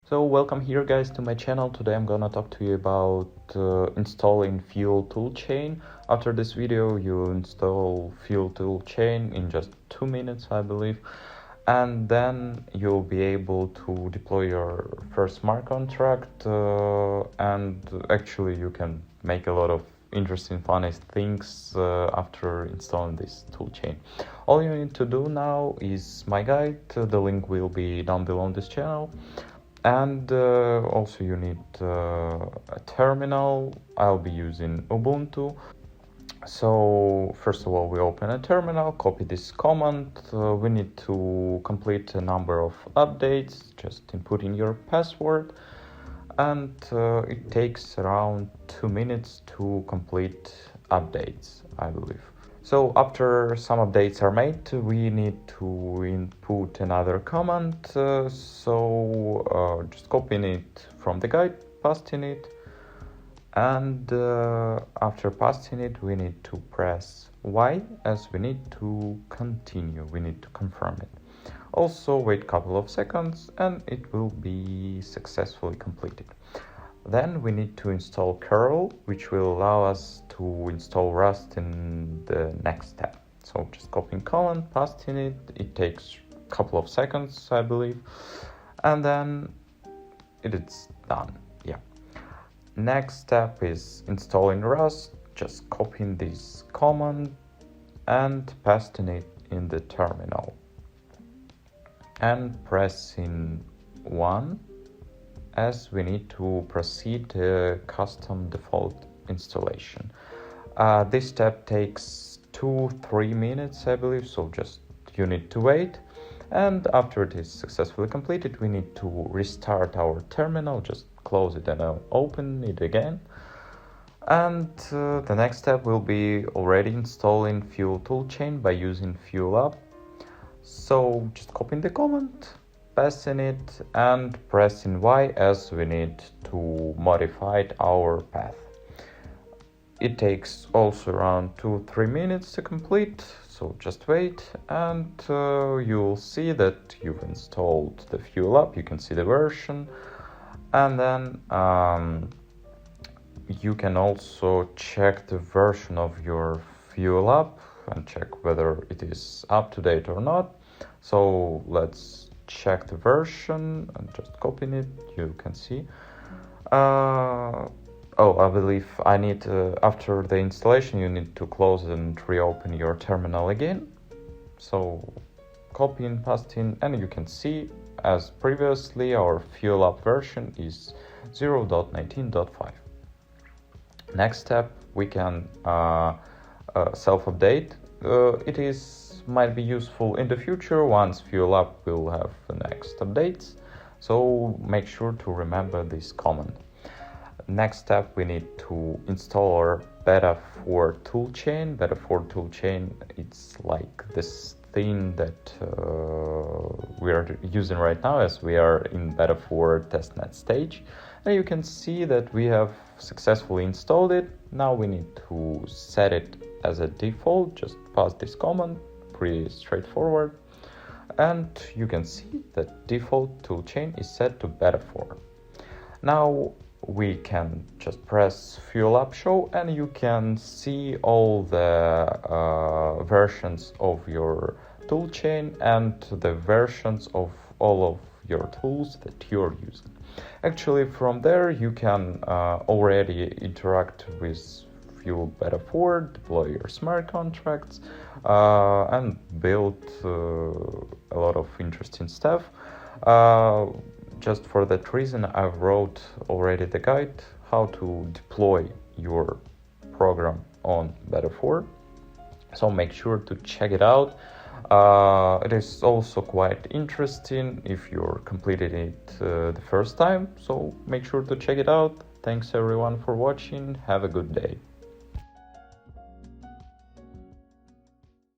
So welcome here guys to my channel. Today I'm gonna talk to you about installing Fuel Toolchain. After this video you install Fuel Toolchain in just 2 minutes I believe, and then you'll be able to deploy your first smart contract and actually you can make a lot of interesting funny things after installing this toolchain. All you need to do now is my guide. The link will be down below on this channel. And also you need a terminal. I'll be using Ubuntu. So first of all, we open a terminal, copy this command. We need to complete a number of updates, just input in your password, and it takes around 2 minutes to complete updates, I believe. So after some updates are made, we need to input another command. Just copying it from the guide, pasting it, and after pasting it, we need to press Y as we need to continue. We need to confirm it. Also wait a couple of seconds and it will be successfully completed. Then we need to install curl, which will allow us to install Rust in the next step. So just copying command, pasting it. It takes a couple of seconds, I believe, and then it is done. Yeah. Next step is installing Rust. Just copying this command and pasting it in the terminal and pressing 1 as we need to proceed custom default installation. This step takes 2-3 minutes, I believe, so just you need to wait. And after it is successfully completed, we need to restart our terminal. Just close it and open it again. And the next step will be already installing Fuel Toolchain by using Fuel App. So just copying the command, passing it, and pressing Y as we need to modify our path. It takes also around 2-3 minutes to complete, so just wait, and you'll see that you've installed the Fuel app. You can see the version, and then you can also check the version of your Fuel app and check whether it is up to date or not. So let's check the version and just copying it. You can see. I believe I need after the installation you need to close and reopen your terminal again. So copying, pasting, and you can see as previously our Fuel app version is 0.19.5. Next step, we can self-update. It might be useful in the future once Fuel app will have the next updates. So make sure to remember this command. Next step, we need to install our Beta 4 toolchain. Beta 4 toolchain, it's like this thing that we are using right now as we are in Beta 4 testnet stage. And you can see that we have successfully installed it. Now we need to set it as a default. Just pass this command, pretty straightforward. And you can see that default toolchain is set to Beta 4. Now we can just press Fuel App Show and you can see all the versions of your toolchain and the versions of all of your tools that you're using. Actually, from there you can already interact with Fuel Beta 4, deploy your smart contracts, and build a lot of interesting stuff. Just for that reason, I wrote already the guide how to deploy your program on Beta 4. So make sure to check it out. It is also quite interesting if you're completing it the first time. So make sure to check it out. Thanks everyone for watching. Have a good day.